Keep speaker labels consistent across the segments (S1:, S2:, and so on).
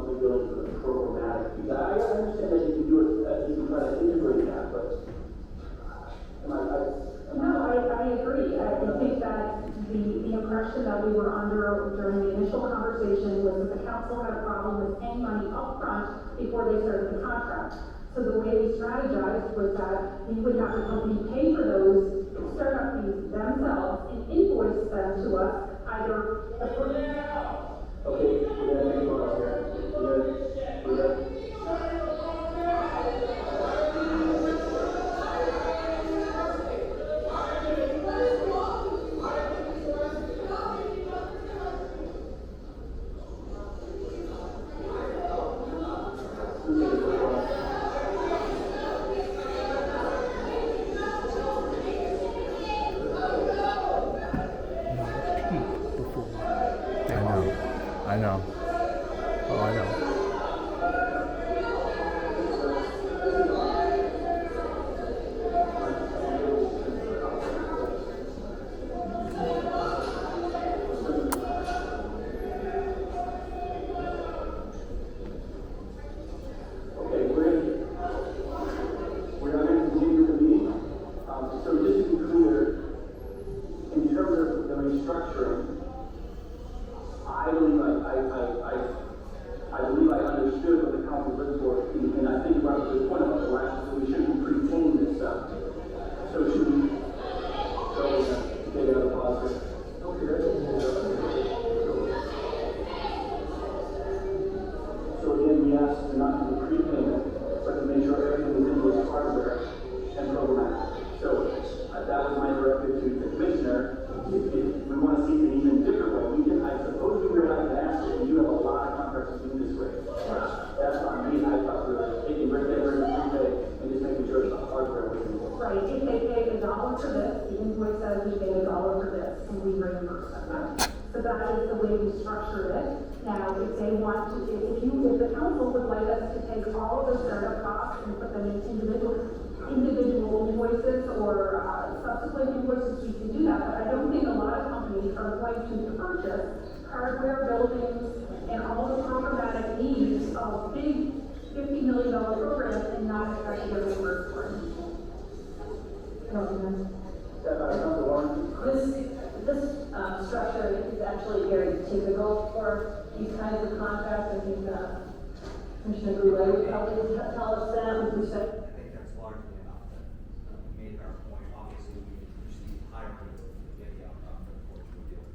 S1: monthly billing for the programmatic fees. I understand that you can do it, you can try to integrate that, but
S2: I agree. I think that the impression that we were under during the initial conversation was that the council had a problem with paying money up front before they started the contract. So the way we strategized was that we would have the company pay for those startup fees themselves and invoice them to us either.
S1: Okay, we're gonna take a pause here.
S3: I know. Oh, I know.
S1: We're not going to continue the meeting. So just to be clear, in terms of the restructuring, I believe I understood what the council looked for, and I think about the point about the last, so we shouldn't pretend this stuff. So should we take another pause here? So again, we asked not to do prepayment, but to make sure everything was in with hardware and programmatic. So that was my directive to the commissioner. If we want to see it in an even different way, we can, I suppose we were not going to ask it, and you have a lot of contracts to do this way. That's not me. I thought we were taking regular prepay and just making sure the hardware was in.
S2: Right, if they pay $1 for this, the invoice says we pay $1 for this, and we reimburse them. So that is the way we structure it. Now, if they want to, if the council would like us to take all of the startup costs and put them in individual invoices or subsequent invoices, we can do that. But I don't think a lot of companies are going to purchase hardware, buildings, and all the programmatic needs of big $50 million programs and not expect to get reimbursed for it.
S4: This structure is actually very typical for these kinds of contracts. I think Commissioner Goulet would probably tell us that with respect.
S5: I think that's largely enough that we made our point. Obviously, we received higher rates to get the outcome for the courtroom deal.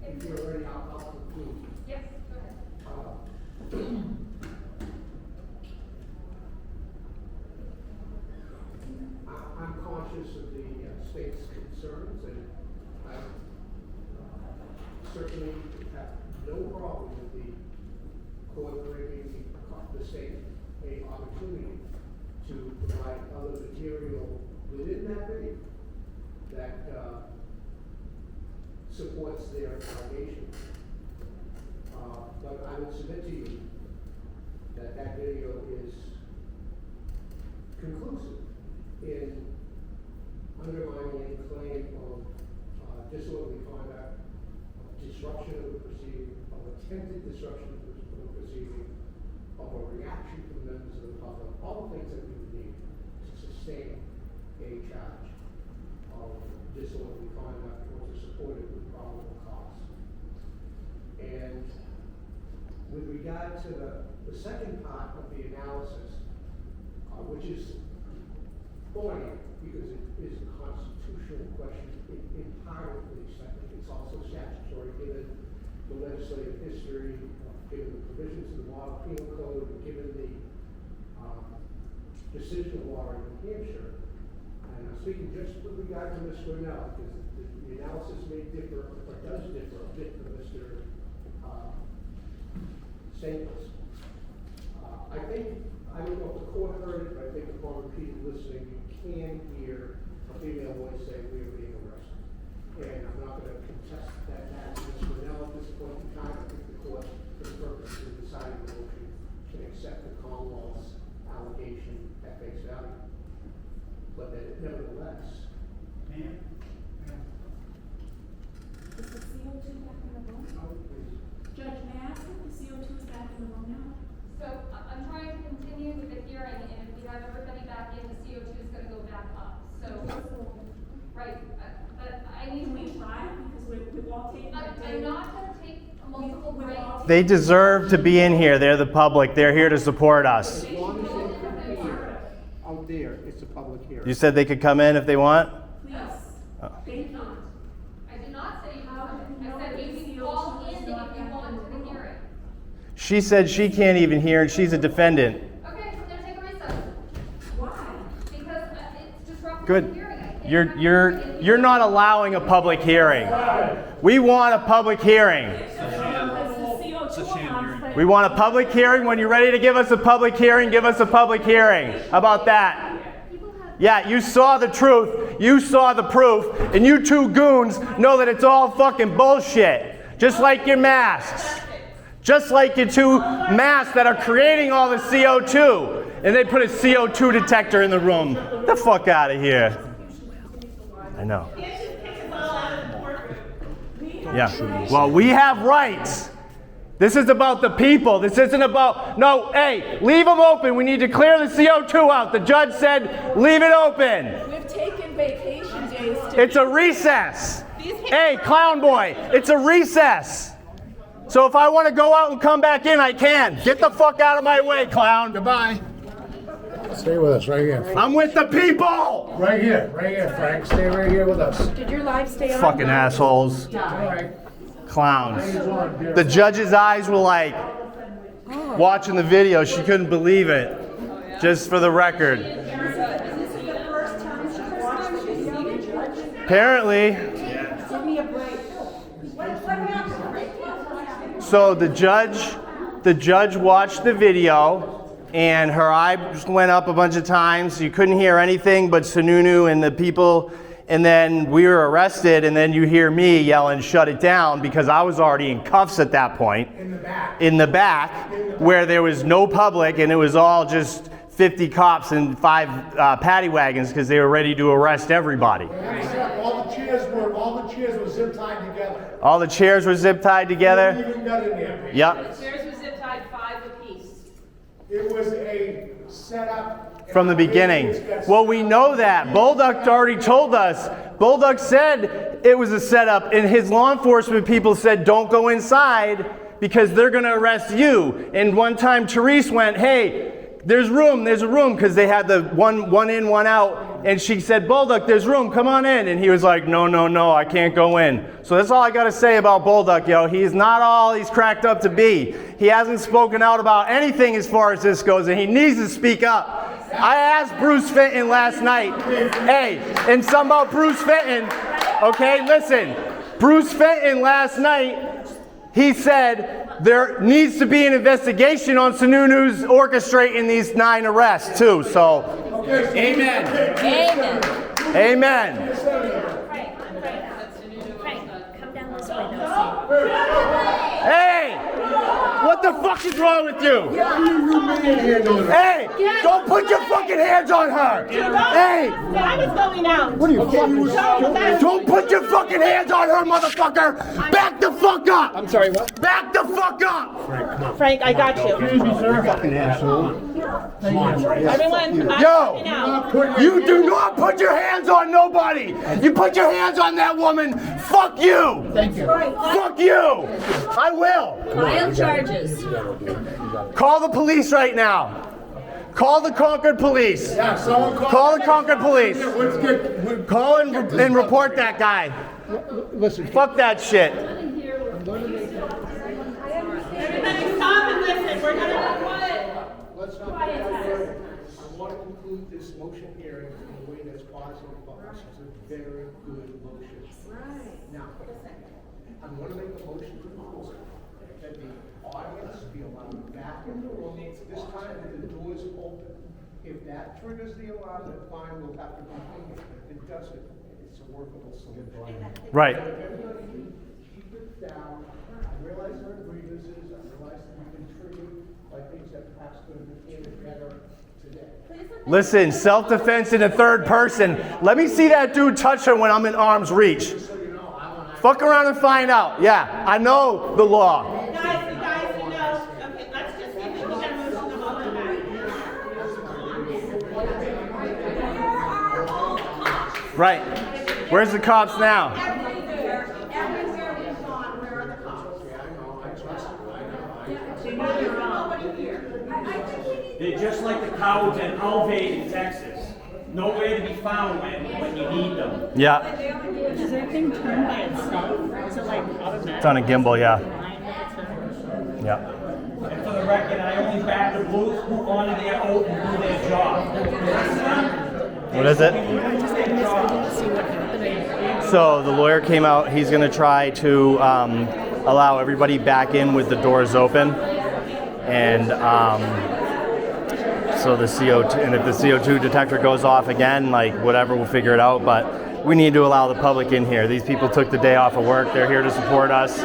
S6: If you're ready, I'll conclude.
S2: Yes, go ahead.
S6: I'm conscious of the state's concerns, and I certainly have no problem with the court giving the state an opportunity to provide other material within that video that supports their allegation. But I would submit to you that that video is conclusive in undermining any claim of disorderly conduct, disruption of the proceeding, of attempted disruption of the proceeding, of a reaction from members of the public, all the things that we would need to sustain a charge of disorderly conduct or to support it with probable cause. And with regard to the second part of the analysis, which is thorny because it is a constitutional question in part at least. I think it's also statutory given the legislative history, given the provisions of the Model Penal Code, and given the decision of law in New Hampshire. And I'm speaking just with regard to Mr. Grinnell, because the analysis may differ, or does differ a bit from Mr. Staples. I think, I don't know if the court heard it, but I think upon repeated listening, you can hear a female voice say, "We are being arrested." And I'm not going to contest that to Mr. Grinnell at this point in time. I think the court confirmed less.
S7: Ma'am?
S8: Is the CO2 back in the room?
S6: Oh, please.
S8: Judge, may I ask if the CO2 is back in the room now?
S9: So I'm trying to continue with the hearing, and if we have everybody back in, the CO2 is gonna go back up, so, right, but I need
S8: Can we
S9: to.
S8: try? Because we've all taken a day.
S9: I'm not gonna take multiple breaks.
S3: They deserve to be in here. They're the public. They're here to support us.
S6: As long as they come here, out there, it's a public hearing.
S3: You said they could come in if they want?
S8: Please.
S3: Oh.
S8: Thank you.
S9: I did not say you could. I said you can call in if you want to the hearing.
S3: She said she can't even hear, and she's a defendant.
S9: Okay, so then take a recess,
S8: Why?
S9: because it's disrupting
S3: Good.
S9: the hearing. I can't
S3: You're not allowing a public hearing. We want a public hearing. We want a public hearing. When you're ready to give us a public hearing, give us a public hearing. How about that? Yeah, you saw the truth. You saw the proof. And you two goons know that it's all fucking bullshit. Just like your masks. Just like your two masks that are creating all the CO2. And they put a CO2 detector in the room. Get the fuck out of here. I know. Yeah. Well, we have rights. This is about the people. This isn't about, no, hey, leave them open. We need to clear the CO2 out. The judge said, leave it open.
S8: We've taken vacation days to.
S3: It's a recess. Hey, clown boy, it's a recess. So if I want to go out and come back in, I can. Get the fuck out of my way, clown.
S7: Goodbye. Stay with us, right here.
S3: I'm with the people.
S7: Right here, Frank. Stay right here with us.
S8: Did your live stay on?
S3: Fucking assholes.
S7: All right.
S3: Clowns. The judge's eyes were like watching the video. She couldn't believe it. Just for the record. Apparently.
S8: Give me a break.
S3: So the judge watched the video, and her eyes went up a bunch of times. You couldn't hear anything but Sununu and the people. And then we were arrested, and then you hear me yelling, shut it down, because I was already in cuffs at that point. In the back, where there was no public, and it was all just 50 cops and 5 paddy wagons, because they were ready to arrest everybody.
S7: All the chairs were zip tied together.
S3: All the chairs were zip tied together?
S7: We even got in there.
S3: Yep.
S4: Chairs were zip tied 5 apiece.
S7: It was a setup.
S3: From the beginning. Well, we know that. Bulldog already told us. Bulldog said it was a setup, and his law enforcement people said, don't go inside because they're going to arrest you. And one time Therese went, hey, there's a room, because they had the one in, one out. And she said, Bulldog, there's room, come on in. And he was like, no, I can't go in. So that's all I got to say about Bulldog, yo. He's not all he's cracked up to be. He hasn't spoken out about anything as far as this goes, and he needs to speak up. I asked Bruce Fenton last night, hey, and something about Bruce Fenton, okay, listen. Bruce Fenton last night, he said there needs to be an investigation on Sununu's orchestrating these 9 arrests too, so, amen. Amen.
S8: Frank, come down this way now.
S3: Hey, what the fuck is wrong with you? Hey, don't put your fucking hands on her. Hey,
S8: I was going out.
S7: What are you fucking?
S3: don't put your fucking hands on her, motherfucker. Back the fuck up.
S7: I'm sorry, what?
S3: Back the fuck up.
S8: Frank, I got you.
S7: Excuse me, sir. Fucking asshole.
S8: Everyone, I'm
S3: Yo,
S8: going out.
S3: you do not put your hands on nobody. You put your hands on that woman, fuck you.
S7: Thank you.
S3: Fuck you. I will.
S4: File charges.
S3: Call the police right now. Call the Concord police.
S7: Yeah, someone
S3: Call the Concord police.
S7: Let's get.
S3: Call and report that guy.
S7: Listen.
S3: Fuck that shit.
S8: Everybody stop and listen. We're going to be quiet.
S6: Let's not. I want to conclude this motion hearing in a way that's positive for us. It's a very good motion. Right. Now, I'm going to make a motion to close that the audience be allowed back in the room. This time that the door is open. If that triggers the alarm, then fine, we'll have to continue. If it doesn't, it's a workable solution.
S3: Right.
S6: Everybody keep it down. I realize there are grievances. I realize that we've been triggered by things that perhaps could have been handled better
S3: Listen, self-defense in the third person. Let me see that dude touch her when I'm in arm's reach. Fuck around and find out. Yeah, I know the law.
S10: Guys, you know, okay, let's just see if we can get a motion to hold them back.
S3: Right. Where's the cops now?
S10: Everywhere we've gone, where are the cops? They know there's nobody here.
S11: They're just like the cows in Alvade in Texas. Nowhere to be found when you need them.
S3: Yeah.
S8: Is that thing turned by itself? Is it like automatic?
S3: It's on a gimbal, yeah. Yeah.
S11: And for the record, I only back the Blues who honor their oath and do their job.
S3: What is it?
S8: I didn't see what happened.
S3: So the lawyer came out. He's going to try to allow everybody back in with the doors open. And so the CO2, and if the CO2 detector goes off again, like whatever, we'll figure it out. But we need to allow the public in here. These people took the day off of work. They're here to support us.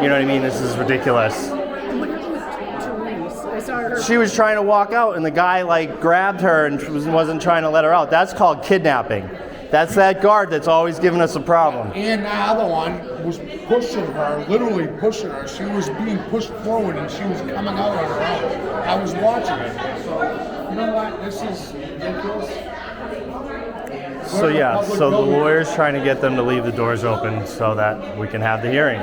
S3: You know what I mean? This is ridiculous.
S8: What happened with Therese? I saw her.
S3: She was trying to walk out, and the guy like grabbed her and wasn't trying to let her out. That's called kidnapping. That's that guard that's always giving us a problem.
S7: And the other one was pushing her, literally pushing her. She was being pushed forward and she was coming out on her own. I was watching it. So, you know what? This is ridiculous.
S3: So yeah, so the lawyer's trying to get them to leave the doors open so that we can have the hearing.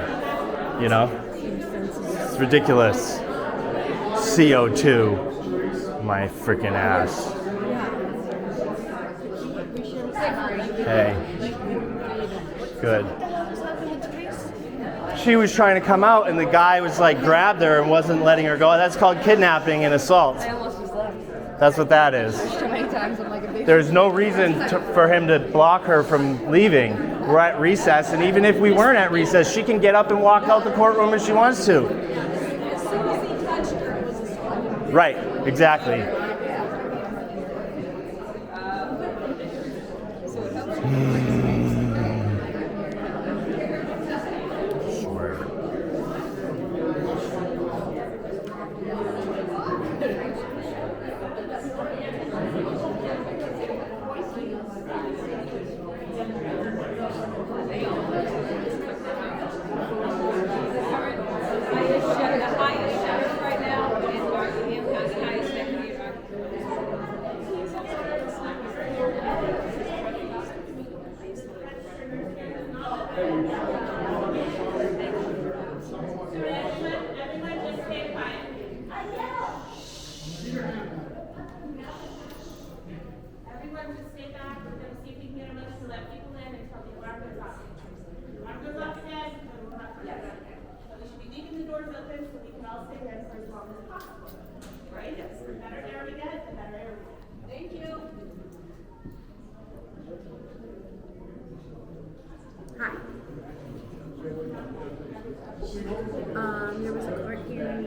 S3: You know? It's ridiculous. CO2. My freaking ass. Hey. Good. She was trying to come out and the guy was like grabbed her and wasn't letting her go. That's called kidnapping and assault.
S12: I almost just left.
S3: That's what that is.
S12: So many times I'm like a big.
S3: There's no reason for him to block her from leaving. We're at recess, and even if we weren't at recess, she can get up and walk out the courtroom if she wants to.
S12: As soon as he touched her, it was assault.
S3: Right, exactly.
S10: Everyone just stay back. We're going to see if we can get a motion to let people in until the alarm goes off. The alarm goes off again, then we'll have to. But we should be leaving the doors open so we can all stay there for as long as possible. Right? Yes. The better air we get, the better air we get. Thank you.
S8: Hi. There was a court hearing.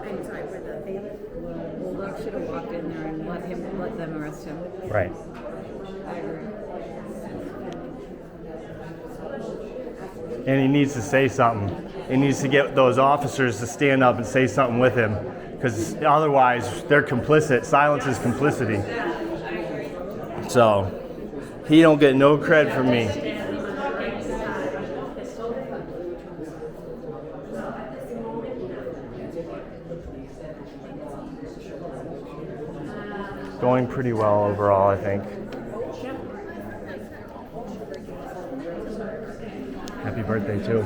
S8: I'm sorry, where the bailiff. Bulldog should have walked in there and let them arrest him.
S3: Right.
S8: I agree.
S3: And he needs to say something. He needs to get those officers to stand up and say something with him, because otherwise they're complicit. Silence is complicity. So he don't get no cred from me. Going pretty well overall, I think. Happy birthday, too.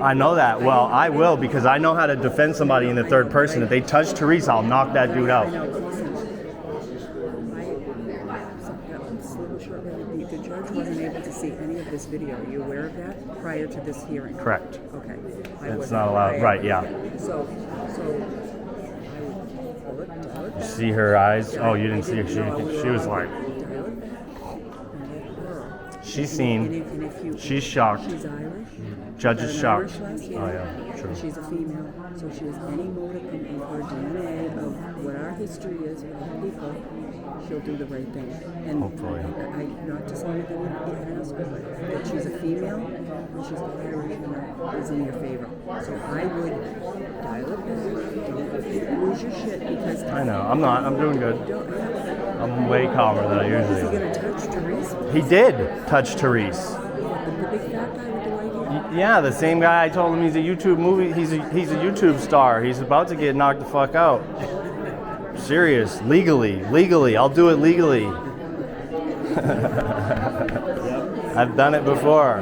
S3: I know that. Well, I will, because I know how to defend somebody in the third person. If they touch Therese, I'll knock that dude out.
S13: The judge wasn't able to see any of this video. Are you aware of that prior to this hearing?
S3: Correct.
S13: Okay.
S3: It's not allowed. Right, yeah.
S13: So I would pull it Dial it back.
S3: See her eyes? Oh, you didn't see her. She was like,
S13: Dial it back. And let her.
S3: she's seen.
S13: And if you,
S3: She's shocked.
S13: She's Irish.
S3: Judge is
S13: Got an
S3: shocked.
S13: Irish last name,
S3: Oh, yeah, true.
S13: and she's a female, so she has any modicum of her DNA of what our history is with our people. She'll do the right thing. And
S3: Hopefully.
S13: I not to say anything with the evidence, but she's a female and she's got Irish in her is in your favor. So I would dial it back. Don't lose your shit because
S3: I know. I'm not. I'm doing good. I'm way calmer than I
S13: Is he
S3: usually
S13: gonna touch Therese?
S3: am. He did touch Therese.
S13: The big fat guy with the white hair?
S3: Yeah, the same guy I told him he's a YouTube movie. He's a YouTube star. He's about to get knocked the fuck out. Serious. Legally. I'll do it legally. I've done it before.